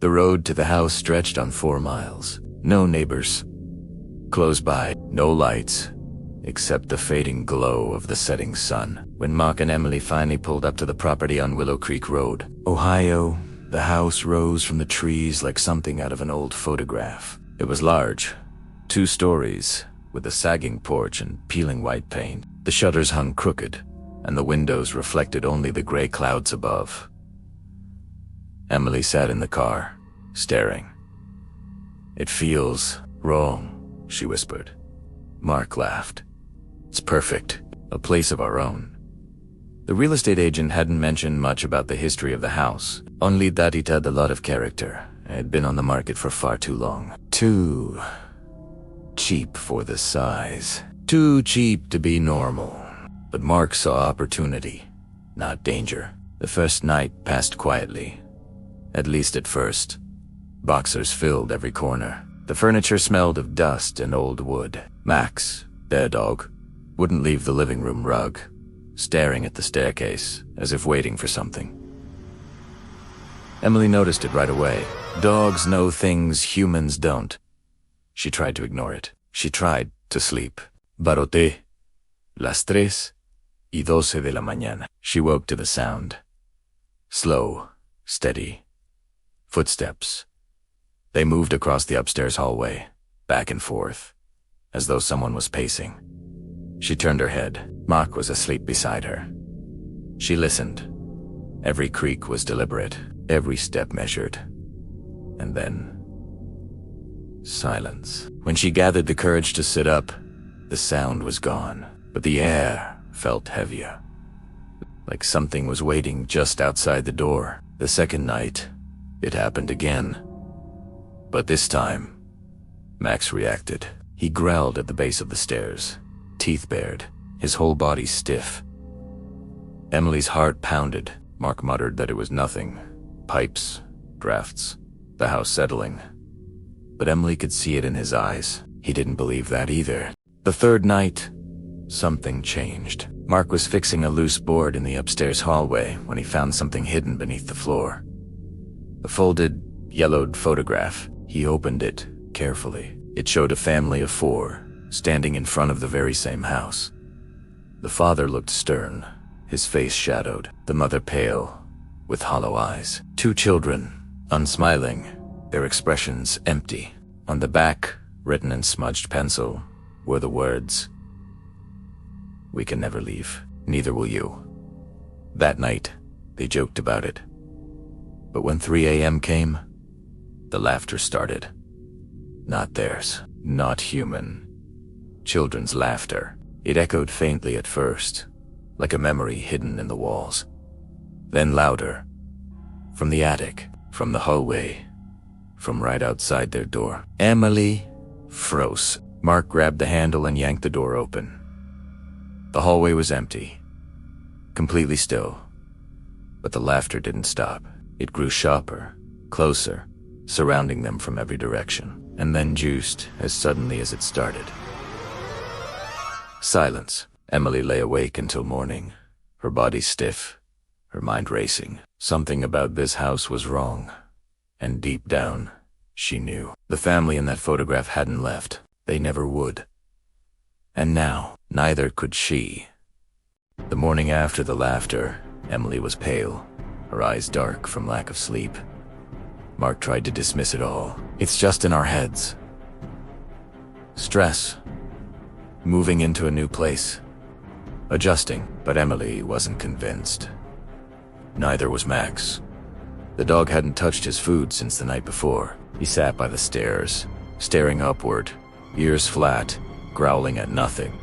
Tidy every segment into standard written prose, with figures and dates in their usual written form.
The road to the house stretched on 4 miles. No neighbors. Close by, no lights, except the fading glow of the setting sun. When Mark and Emily finally pulled up to the property on Willow Creek Road, Ohio, the house rose from the trees like something out of an old photograph. It was large, 2 stories, with a sagging porch and peeling white paint. The shutters hung crooked, and the windows reflected only the gray clouds above. Emily sat in the car, staring. "It feels wrong," she whispered. Mark laughed. "It's perfect, a place of our own." The real estate agent hadn't mentioned much about the history of the house, only that it had a lot of character. It had been on the market for far too long. Too cheap for the size. Too cheap to be normal. But Mark saw opportunity, not danger. The first night passed quietly. At least at first. Boxers filled every corner. The furniture smelled of dust and old wood. Max, their dog, wouldn't leave the living room rug, staring at the staircase as if waiting for something. Emily noticed it right away. Dogs know things humans don't. She tried to ignore it. She tried to sleep. Baroté. Las 3:12 de la mañana. She woke to the sound. Slow, steady. Footsteps. They moved across the upstairs hallway, back and forth, as though someone was pacing. She turned her head. Mark was asleep beside her. She listened. Every creak was deliberate, every step measured. And then silence. When she gathered the courage to sit up, the sound was gone, but the air felt heavier, like something was waiting just outside the door. The second night, it happened again. But this time, Max reacted. He growled at the base of the stairs, teeth bared, his whole body stiff. Emily's heart pounded. Mark muttered that it was nothing. Pipes, drafts, the house settling. But Emily could see it in his eyes. He didn't believe that either. The third night, something changed. Mark was fixing a loose board in the upstairs hallway when he found something hidden beneath the floor. A folded, yellowed photograph. He opened it carefully. It showed a family of 4, standing in front of the very same house. The father looked stern, his face shadowed, the mother pale, with hollow eyes. 2 children, unsmiling, their expressions empty. On the back, written in smudged pencil, were the words, "We can never leave, neither will you." That night, they joked about it. But when 3 a.m. came, the laughter started. Not theirs, not human. Children's laughter. It echoed faintly at first, like a memory hidden in the walls. Then louder. From the attic, from the hallway, from right outside their door. Emily froze. Mark grabbed the handle and yanked the door open. The hallway was empty, completely still. But the laughter didn't stop. It grew sharper, closer, surrounding them from every direction, and then juiced as suddenly as it started. Silence. Emily lay awake until morning, her body stiff, her mind racing. Something about this house was wrong, and deep down, she knew. The family in that photograph hadn't left. They never would. And now, neither could she. The morning after the laughter, Emily was pale, her eyes dark from lack of sleep. Mark tried to dismiss it all. It's just in our heads. Stress. Moving into a new place. Adjusting, but Emily wasn't convinced. Neither was Max. The dog hadn't touched his food since the night before. He sat by the stairs, staring upward, ears flat, growling at nothing.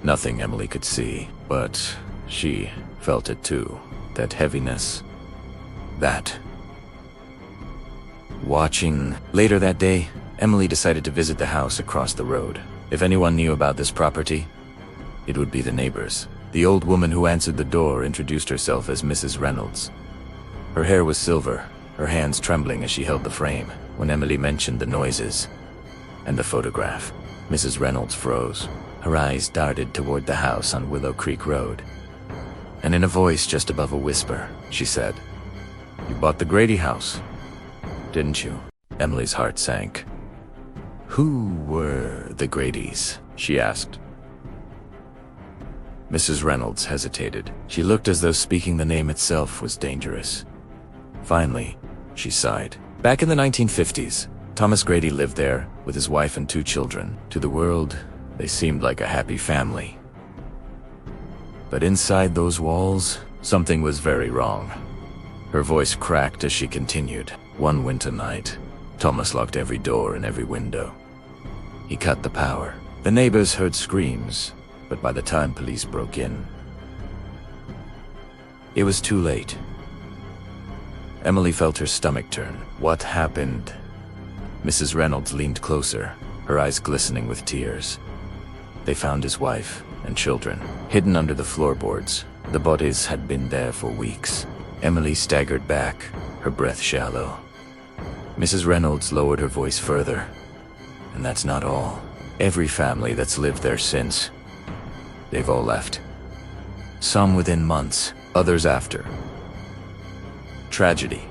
Nothing Emily could see, but she felt it too. That heaviness. That. Watching. Later that day, Emily decided to visit the house across the road. If anyone knew about this property, it would be the neighbors. The old woman who answered the door introduced herself as Mrs. Reynolds. Her hair was silver, her hands trembling as she held the frame. When Emily mentioned the noises and the photograph, Mrs. Reynolds froze. Her eyes darted toward the house on Willow Creek Road. And in a voice just above a whisper, she said, "You bought the Grady house. didn't you?" Emily's heart sank. "Who were the Gradys?" she asked. Mrs. Reynolds hesitated. She looked as though speaking the name itself was dangerous. Finally, she sighed. Back in the 1950s, Thomas Grady lived there with his wife and 2 children. To the world, they seemed like a happy family. But inside those walls, something was very wrong. Her voice cracked as she continued. One winter night, Thomas locked every door and every window. He cut the power. The neighbors heard screams, but by the time police broke in, it was too late. Emily felt her stomach turn. What happened? Mrs. Reynolds leaned closer, her eyes glistening with tears. They found his wife and children, hidden under the floorboards. The bodies had been there for weeks. Emily staggered back, her breath shallow. Mrs. Reynolds lowered her voice further. And that's not all. Every family that's lived there since, they've all left. Some within months, others after. Tragedy.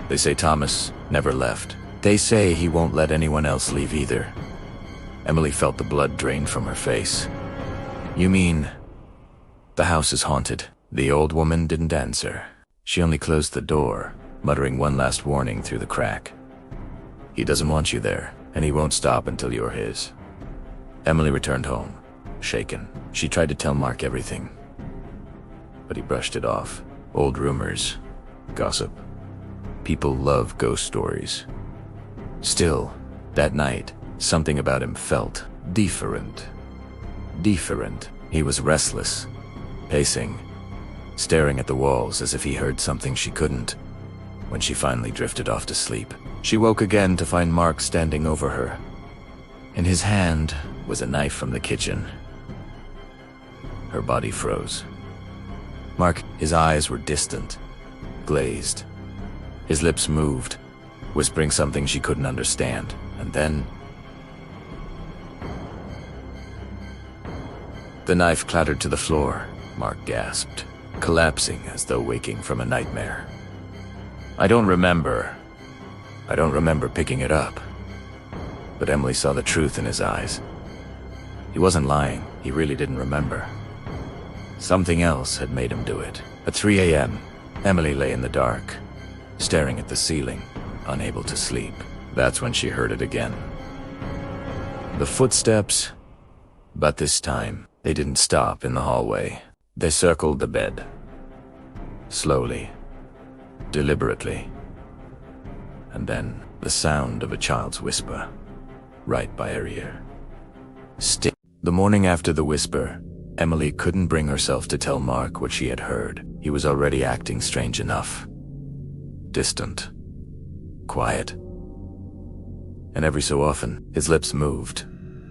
They say Thomas never left. They say he won't let anyone else leave either. Emily felt the blood drain from her face. You mean the house is haunted? The old woman didn't answer. She only closed the door, muttering one last warning through the crack. He doesn't want you there, and he won't stop until you're his. Emily returned home, shaken. She tried to tell Mark everything, but he brushed it off. Old rumors, gossip. People love ghost stories. Still, that night, something about him felt different. Different. He was restless, pacing, staring at the walls as if he heard something she couldn't. When she finally drifted off to sleep, she woke again to find Mark standing over her. In his hand was a knife from the kitchen. Her body froze. Mark, his eyes were distant, glazed. His lips moved, whispering something she couldn't understand, and then the knife clattered to the floor. Mark gasped, collapsing as though waking from a nightmare. I don't remember picking it up. But Emily saw the truth in his eyes. He wasn't lying. He really didn't remember. Something else had made him do it. At 3 a.m., Emily lay in the dark, staring at the ceiling, unable to sleep. That's when she heard it again. The footsteps, but this time, they didn't stop in the hallway. They circled the bed. Slowly, deliberately. And then, the sound of a child's whisper, right by her ear. The morning after the whisper, Emily couldn't bring herself to tell Mark what she had heard. He was already acting strange enough. Distant. Quiet. And every so often, his lips moved,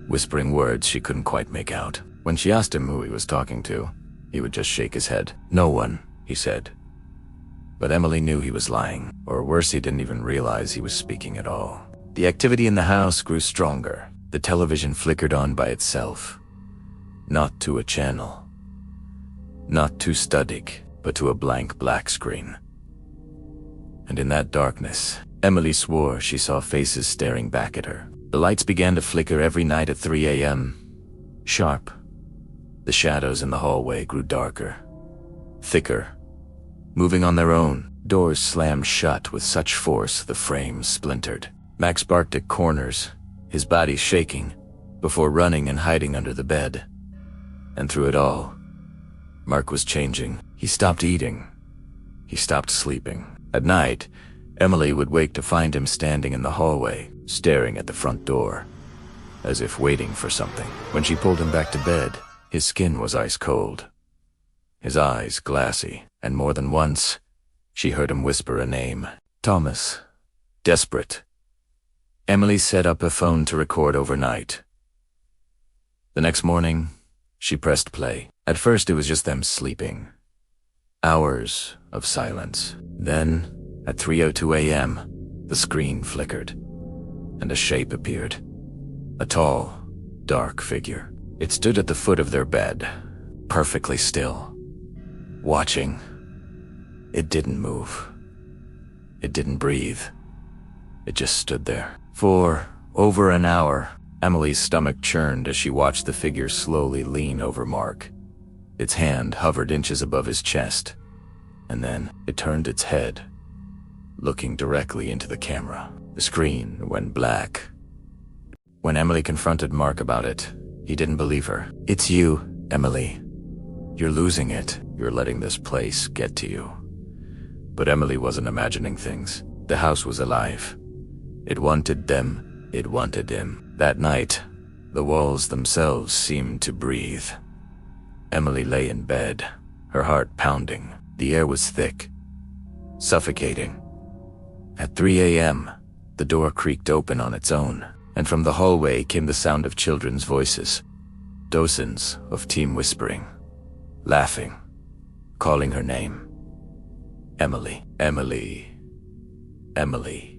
whispering words she couldn't quite make out. When she asked him who he was talking to, he would just shake his head. No one, he said. But Emily knew he was lying, or worse, he didn't even realize he was speaking at all. The activity in the house grew stronger. The television flickered on by itself. Not to a channel. Not to static, but to a blank black screen. And in that darkness, Emily swore she saw faces staring back at her. The lights began to flicker every night at 3 a.m. Sharp. The shadows in the hallway grew darker, thicker. Moving on their own, doors slammed shut with such force the frames splintered. Max barked at corners, his body shaking, before running and hiding under the bed. And through it all, Mark was changing. He stopped eating. He stopped sleeping. At night, Emily would wake to find him standing in the hallway, staring at the front door, as if waiting for something. When she pulled him back to bed, his skin was ice cold, his eyes glassy, and more than once, she heard him whisper a name. Thomas. Desperate. Emily set up her phone to record overnight. The next morning, she pressed play. At first it was just them sleeping. Hours of silence. Then, at 3:02 a.m., the screen flickered, and a shape appeared. A tall, dark figure. It stood at the foot of their bed, perfectly still, watching. It didn't move. It didn't breathe. It just stood there. For over an hour, Emily's stomach churned as she watched the figure slowly lean over Mark. Its hand hovered inches above his chest, and then it turned its head, looking directly into the camera. The screen went black. When Emily confronted Mark about it, he didn't believe her. "It's you, Emily. You're losing it. You're letting this place get to you." But Emily wasn't imagining things. The house was alive. It wanted them. It wanted him. That night, the walls themselves seemed to breathe. Emily lay in bed, her heart pounding. The air was thick, suffocating. At 3 a.m., the door creaked open on its own, and from the hallway came the sound of children's voices. Dozens of team whispering, laughing, calling her name. Emily, Emily, Emily.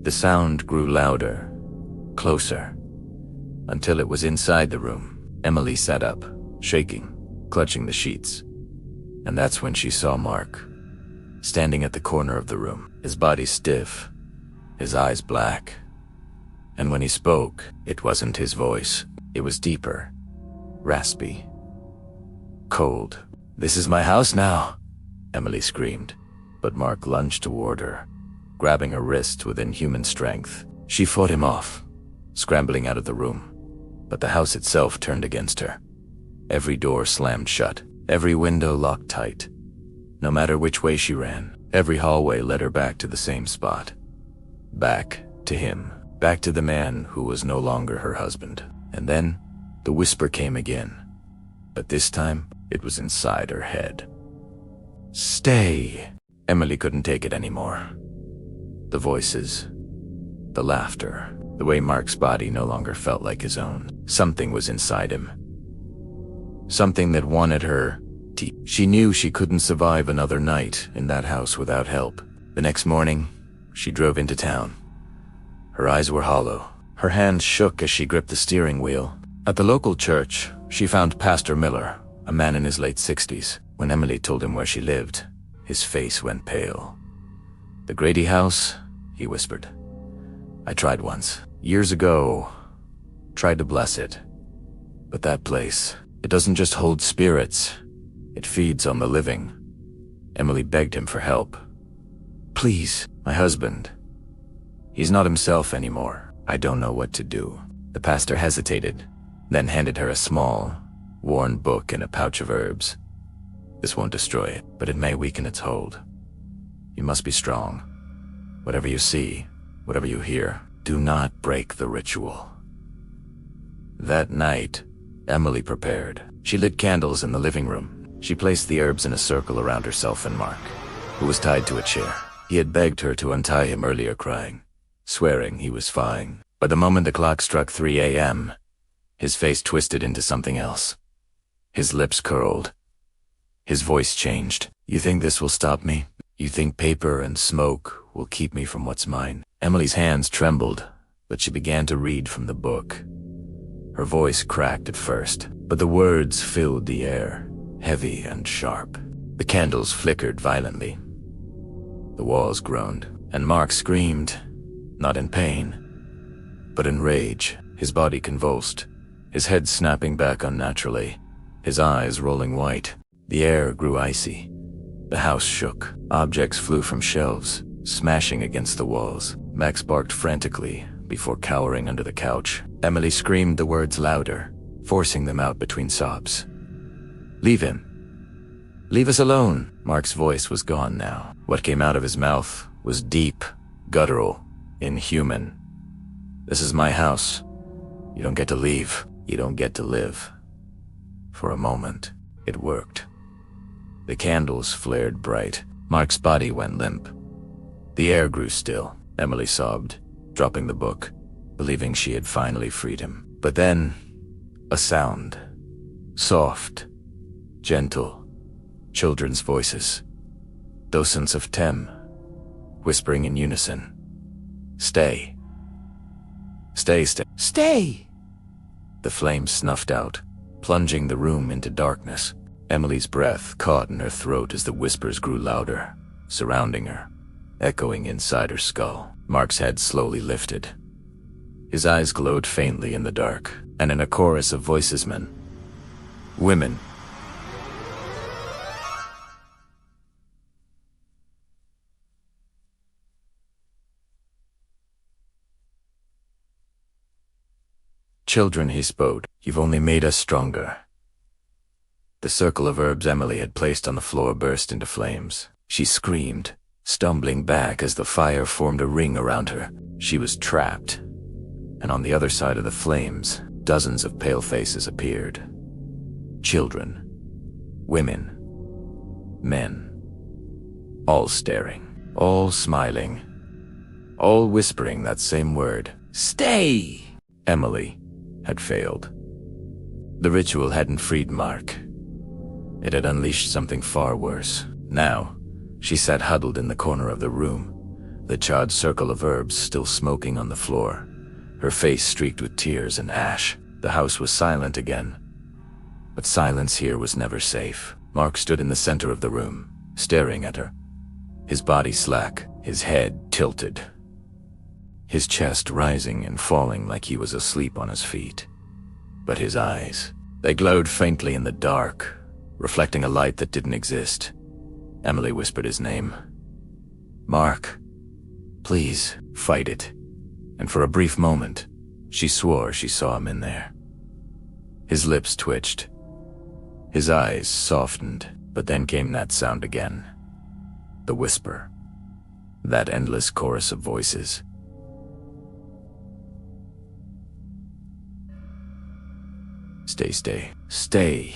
The sound grew louder, closer, until it was inside the room. Emily sat up, shaking, clutching the sheets. And that's when she saw Mark, standing at the corner of the room, his body stiff, his eyes black. And when he spoke, it wasn't his voice. It was deeper, raspy, cold. "This is my house now," Emily screamed, but Mark lunged toward her, grabbing her wrist with inhuman strength. She fought him off, scrambling out of the room, but the house itself turned against her. Every door slammed shut, every window locked tight. No matter which way she ran, every hallway led her back to the same spot. Back to him, back to the man who was no longer her husband. And then, the whisper came again, but this time, it was inside her head. "Stay." Emily couldn't take it anymore. The voices, the laughter, the way Mark's body no longer felt like his own. Something was inside him. Something that wanted her. She knew she couldn't survive another night in that house without help. The next morning, she drove into town. Her eyes were hollow. Her hands shook as she gripped the steering wheel. At the local church, she found Pastor Miller, a man in his late 60s. When Emily told him where she lived, his face went pale. "The Grady house," he whispered. "I tried once, years ago. Tried to bless it. But that place, it doesn't just hold spirits. It feeds on the living." Emily begged him for help. "Please, my husband. He's not himself anymore. I don't know what to do." The pastor hesitated, then handed her a small, worn book and a pouch of herbs. "This won't destroy it, but it may weaken its hold. You must be strong. Whatever you see, whatever you hear, do not break the ritual." That night, Emily prepared. She lit candles in the living room. She placed the herbs in a circle around herself and Mark, who was tied to a chair. He had begged her to untie him earlier, crying, swearing he was fine. But the moment the clock struck 3 a.m., his face twisted into something else. His lips curled. His voice changed. "You think this will stop me? You think paper and smoke will keep me from what's mine?" Emily's hands trembled, but she began to read from the book. Her voice cracked at first, but the words filled the air, heavy and sharp. The candles flickered violently. The walls groaned, and Mark screamed, not in pain, but in rage. His body convulsed, his head snapping back unnaturally, his eyes rolling white. The air grew icy. The house shook. Objects flew from shelves, smashing against the walls. Max barked frantically, before cowering under the couch. Emily screamed the words louder, forcing them out between sobs. "Leave him. Leave us alone." Mark's voice was gone now. What came out of his mouth was deep, guttural, inhuman. "This is my house. You don't get to leave. You don't get to live." For a moment, it worked. The candles flared bright. Mark's body went limp. The air grew still. Emily sobbed, dropping the book, believing she had finally freed him. But then, a sound. Soft, gentle, children's voices. Docents of Tem, whispering in unison. "Stay. Stay, stay. Stay!" The flames snuffed out, plunging the room into darkness. Emily's breath caught in her throat as the whispers grew louder, surrounding her, echoing inside her skull. Mark's head slowly lifted. His eyes glowed faintly in the dark, and in a chorus of voices, men, women, children, he spoke. "You've only made us stronger." The circle of herbs Emily had placed on the floor burst into flames. She screamed, stumbling back as the fire formed a ring around her. She was trapped, and on the other side of the flames, dozens of pale faces appeared. Children, women, men, all staring, all smiling, all whispering that same word, "Stay!" Emily had failed. The ritual hadn't freed Mark. It had unleashed something far worse. Now, she sat huddled in the corner of the room, the charred circle of herbs still smoking on the floor, her face streaked with tears and ash. The house was silent again. But silence here was never safe. Mark stood in the center of the room, staring at her, his body slack, his head tilted, his chest rising and falling like he was asleep on his feet. But his eyes, they glowed faintly in the dark, reflecting a light that didn't exist. Emily whispered his name. "Mark, please, fight it." And for a brief moment, she swore she saw him in there. His lips twitched. His eyes softened, but then came that sound again. The whisper. That endless chorus of voices. "Stay, stay, stay."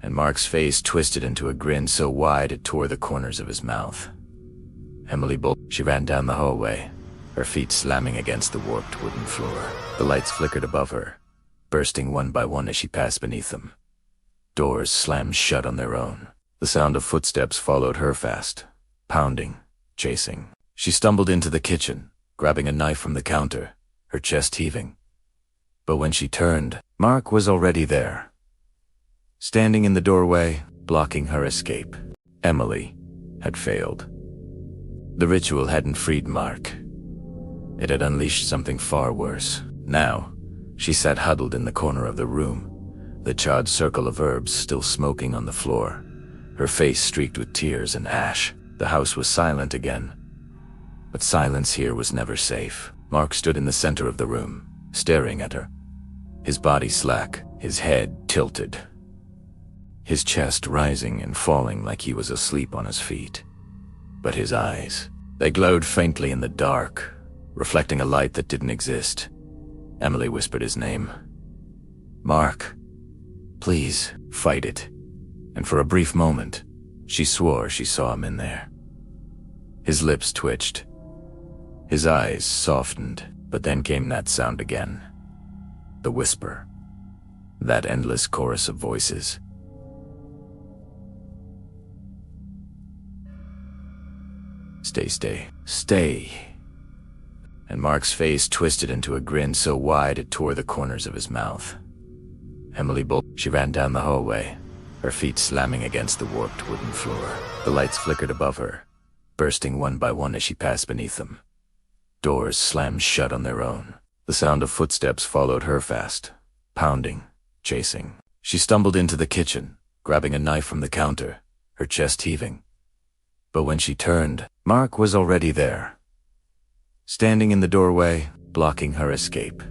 And Mark's face twisted into a grin so wide it tore the corners of his mouth. Emily bolted. She ran down the hallway, her feet slamming against the warped wooden floor. The lights flickered above her, bursting one by one as she passed beneath them. Doors slammed shut on their own. The sound of footsteps followed her fast, pounding, chasing. She stumbled into the kitchen, grabbing a knife from the counter, her chest heaving. But when she turned, Mark was already there, standing in the doorway, blocking her escape. Emily had failed. The ritual hadn't freed Mark. It had unleashed something far worse. Now, she sat huddled in the corner of the room, the charred circle of herbs still smoking on the floor, her face streaked with tears and ash. The house was silent again. But silence here was never safe. Mark stood in the center of the room, staring at her, his body slack, his head tilted, his chest rising and falling like he was asleep on his feet. But his eyes, they glowed faintly in the dark, reflecting a light that didn't exist. Emily whispered his name. "Mark, please, fight it." And for a brief moment, she swore she saw him in there. His lips twitched. His eyes softened, but then came that sound again. The whisper. That endless chorus of voices. "Stay, stay, stay." And Mark's face twisted into a grin so wide it tore the corners of his mouth. Emily bolted. She ran down the hallway, her feet slamming against the warped wooden floor. The lights flickered above her, bursting one by one as she passed beneath them. Doors slammed shut on their own. The sound of footsteps followed her fast, pounding, chasing. She stumbled into the kitchen, grabbing a knife from the counter, her chest heaving. But when she turned, Mark was already there, standing in the doorway, blocking her escape.